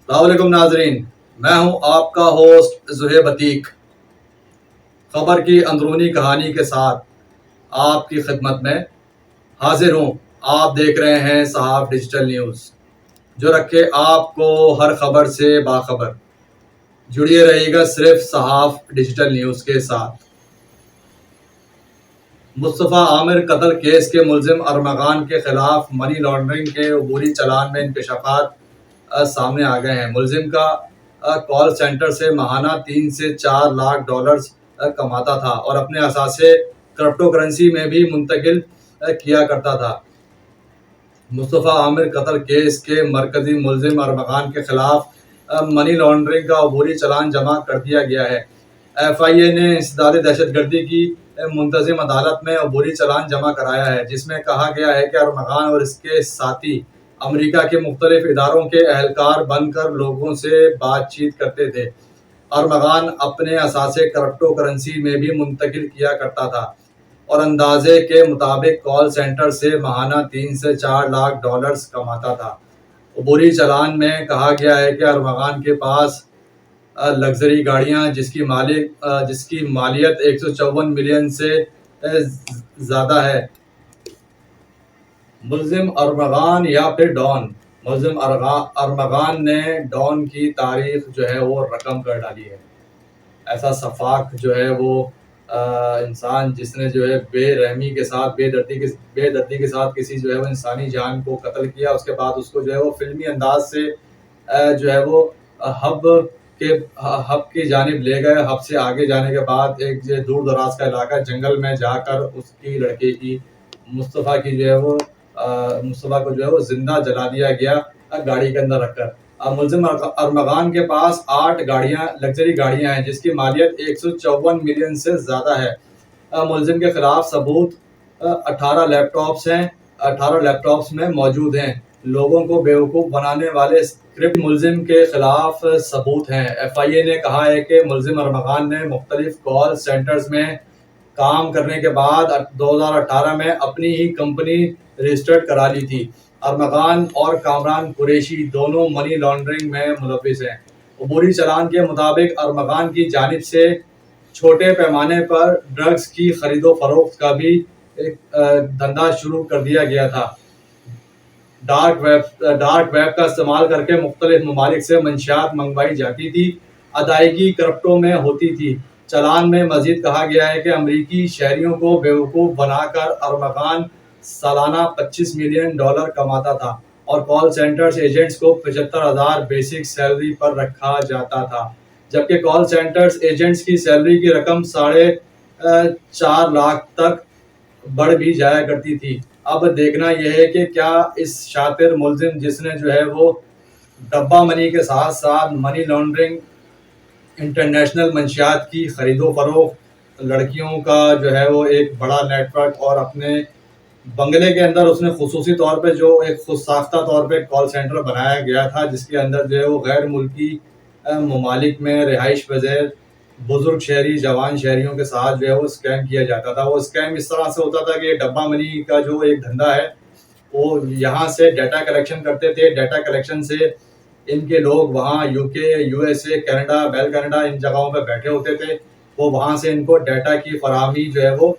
السلام علیکم ناظرین، میں ہوں آپ کا ہوسٹ زہیب عتیق، خبر کی اندرونی کہانی کے ساتھ آپ کی خدمت میں حاضر ہوں۔ آپ دیکھ رہے ہیں صحاف ڈیجیٹل نیوز، جو رکھے آپ کو ہر خبر سے باخبر۔ جڑیے رہے گا صرف صحاف ڈیجیٹل نیوز کے ساتھ۔ مصطفیٰ عامر قتل کیس کے ملزم ارمغان کے خلاف منی لانڈرنگ کے عبوری چالان میں انکشافات سامنے آ گئے ہیں۔ ملزم کا کال سینٹر سے ماہانہ 3 سے 4 لاکھ ڈالرز کماتا تھا اور اپنے اثاثے کرپٹو کرنسی میں بھی منتقل کیا کرتا تھا۔ مصطفیٰ عامر قتل کیس کے مرکزی ملزم ارمغان کے خلاف منی لانڈرنگ کا عبوری چالان جمع کر دیا گیا ہے۔ ایف آئی اے نے انسداد دہشت گردی کی منتظم عدالت میں عبوری چالان جمع کرایا ہے، جس میں کہا گیا ہے کہ ارمغان اور اس کے ساتھی امریکہ کے مختلف اداروں کے اہلکار بن کر لوگوں سے بات چیت کرتے تھے۔ ارمغان اپنے اثاثے کرپٹو کرنسی میں بھی منتقل کیا کرتا تھا اور اندازے کے مطابق کال سینٹر سے ماہانہ 3 سے 4 لاکھ ڈالرز کماتا تھا۔ عبوری چالان میں کہا گیا ہے کہ ارمغان کے پاس لگژری گاڑیاں جس کی مالیت 154 ملین سے زیادہ ہے۔ ملزم ارمغان یا پھر ڈان، ملزم ارمغان نے ڈان کی تاریخ جو ہے وہ رقم کر ڈالی ہے۔ ایسا سفاک جو ہے وہ انسان جس نے جو ہے بے رحمی کے ساتھ بے دردی کے ساتھ کسی جو ہے وہ انسانی جان کو قتل کیا، اس کے بعد اس کو جو ہے وہ فلمی انداز سے جو ہے وہ حب کی جانب لے گئے۔ حب سے آگے جانے کے بعد ایک جو دور دراز کا علاقہ جنگل میں جا کر اس کی لڑکے کی مصطفیٰ کو جو ہے وہ زندہ جلا دیا گیا گاڑی کے اندر رکھ کر۔ ملزم ارمغان کے پاس 8 لگژری گاڑیاں ہیں جس کی مالیت 154 ملین سے زیادہ ہے۔ ملزم کے خلاف ثبوت 18 لیپ ٹاپس میں موجود ہیں۔ لوگوں کو بیوقوف بنانے والے اسکرپٹ ملزم کے خلاف ثبوت ہیں۔ ایف آئی اے نے کہا ہے کہ ملزم ارمغان نے مختلف کال سینٹرز میں کام کرنے کے بعد 2018 میں اپنی ہی کمپنی رجسٹرڈ کرا لی تھی۔ ارمغان اور کامران قریشی دونوں منی لانڈرنگ میں ملوث ہیں۔ عبوری چالان کے مطابق ارمغان کی جانب سے چھوٹے پیمانے پر ڈرگز کی خرید و فروخت کا بھی ایک دھندا شروع کر دیا گیا تھا۔ ڈارک ویب کا استعمال کر کے مختلف ممالک سے منشیات منگوائی جاتی تھی، ادائیگی کرپٹو میں ہوتی تھی۔ چالان میں مزید کہا گیا ہے کہ امریکی شہریوں کو بیوقوف بنا کر ارمغان سالانہ 25 ملین ڈالر کماتا تھا اور کال سینٹرز ایجنٹس کو 75,000 بیسک سیلری پر رکھا جاتا تھا، جبکہ کال سینٹرز ایجنٹس کی سیلری کی رقم 4.5 لاکھ تک بڑھ بھی جایا کرتی تھی۔ اب دیکھنا یہ ہے کہ کیا اس شاطر ملزم جس نے جو ہے وہ ڈبہ منی کے ساتھ ساتھ منی لانڈرنگ، انٹرنیشنل منشیات کی خرید و فروخت، لڑکیوں کا جو ہے وہ ایک بڑا نیٹ ورک، اور اپنے بنگلے کے اندر اس نے خصوصی طور پہ جو ایک خود ساختہ طور پہ کال سینٹر بنایا گیا تھا جس کے اندر جو ہے وہ غیر ملکی ممالک میں رہائش پذیر بزرگ شہری جوان شہریوں کے ساتھ جو ہے وہ اسکیم کیا جاتا تھا۔ وہ اسکیم اس طرح سے ہوتا تھا کہ ڈبہ منی کا جو ایک دھندا ہے وہ یہاں سے ڈیٹا کلیکشن کرتے تھے۔ ڈیٹا کلیکشن سے ان کے لوگ وہاں U K, U S A, Canada, بیل کینیڈا ان جگہوں پہ بیٹھے ہوتے تھے۔ وہ وہاں سے ان کو ڈیٹا کی فراہمی جو ہے وہ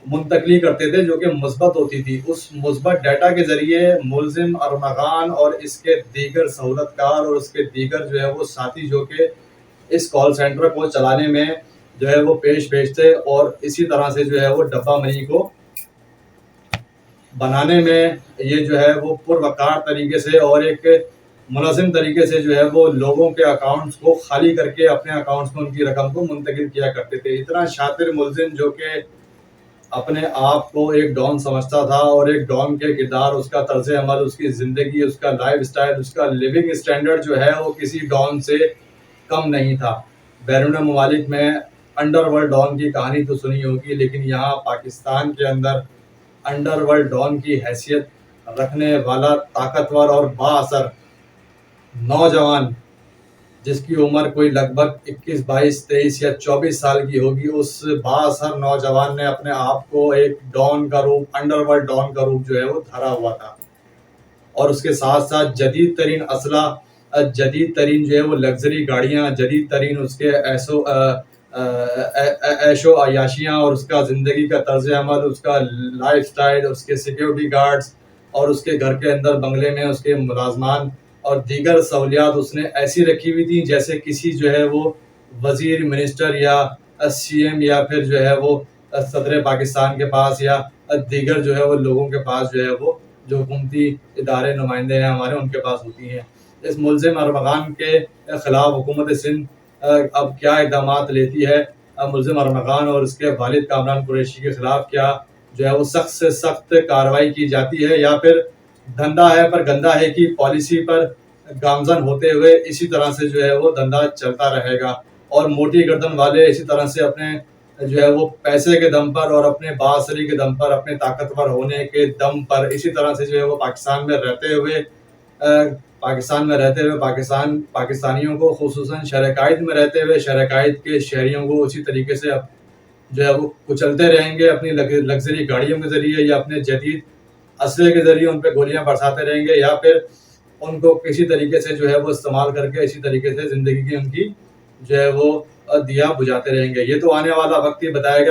منتقلی کرتے تھے جو کہ مثبت ہوتی تھی۔ اس مثبت ڈیٹا کے ذریعے ملزم ارمغان اور اس کے دیگر سہولت کار اور اس کے دیگر جو ہے وہ ساتھی جو کہ اس کال سینٹر کو چلانے میں جو ہے وہ پیش تھے، اور اسی طرح سے جو ہے وہ ڈبہ منی کو بنانے میں یہ جو ہے وہ پروقار طریقے سے اور ایک منظم طریقے سے جو ہے وہ لوگوں کے اکاؤنٹس کو خالی کر کے اپنے اکاؤنٹس میں ان کی رقم کو منتقل کیا کرتے تھے۔ اتنا شاطر ملزم جو کہ اپنے آپ کو ایک ڈان سمجھتا تھا، اور ایک ڈان کے کردار، اس کا طرز عمل، اس کی زندگی، اس کا لائف اسٹائل، اس کا لیونگ اسٹینڈرڈ جو ہے وہ کسی ڈان سے کم نہیں تھا۔ بیرون ممالک میں انڈر ورلڈ ڈان کی کہانی تو سنی ہوگی، لیکن یہاں پاکستان کے اندر انڈر ورلڈ ڈان کی حیثیت رکھنے والا طاقتور اور با اثر نوجوان جس کی عمر کوئی لگ بھگ 21، 22، 23 یا 24 سال کی ہوگی، اس با اثر نوجوان نے اپنے آپ کو ایک ڈان کا روپ، انڈر ورلڈ ڈان کا روپ جو ہے وہ دھرا ہوا تھا، اور اس کے ساتھ ساتھ جدید ترین اسلحہ جدید ترین جو ہے وہ لگژری گاڑیاں، جدید ترین اس کے عیش و عیاشیاں، اور اس کا زندگی کا طرز عمل، اس کا لائف سٹائل، اس کے سیکیورٹی گارڈز، اور اس کے گھر کے اندر بنگلے میں اس کے ملازمان اور دیگر سہولیات اس نے ایسی رکھی ہوئی تھیں جیسے کسی جو ہے وہ وزیر، منسٹر یا سی ایم یا پھر جو ہے وہ صدر پاکستان کے پاس یا دیگر جو ہے وہ لوگوں کے پاس جو ہے وہ جو حکومتی ادارے نمائندے ہیں ہمارے ان کے پاس ہوتی ہیں۔ اس ملزم ارمغان کے خلاف حکومت سندھ اب کیا اقدامات لیتی ہے؟ ملزم ارمغان اور اس کے والد کامران قریشی کے خلاف کیا جو ہے وہ سخت سے سخت کارروائی کی جاتی ہے، یا پھر دھندا ہے پر گندا ہے کی پالیسی پر گامزن ہوتے ہوئے اسی طرح سے جو ہے وہ دھندا چلتا رہے گا، اور موٹی گردن والے اسی طرح سے اپنے جو ہے وہ پیسے کے دم پر اور اپنے بااثری کے دم پر، اپنے طاقتور ہونے کے دم پر اسی طرح سے جو ہے وہ پاکستان میں رہتے ہوئے پاکستانیوں کو، خصوصاً شہر قائد میں رہتے ہوئے شہر قائد کے شہریوں کو اسی طریقے سے جو ہے وہ کچلتے رہیں گے اپنی لگژری گاڑیوں کے ذریعے یا اپنے جدید اسلحے کے ذریعے ان پہ گولیاں برساتے رہیں گے، یا پھر ان کو کسی طریقے سے جو ہے وہ استعمال کر کے اسی طریقے سے زندگی کی ان کی جو ہے وہ دیا بجھاتے رہیں گے۔ یہ تو آنے والا وقت ہی بتائے گا۔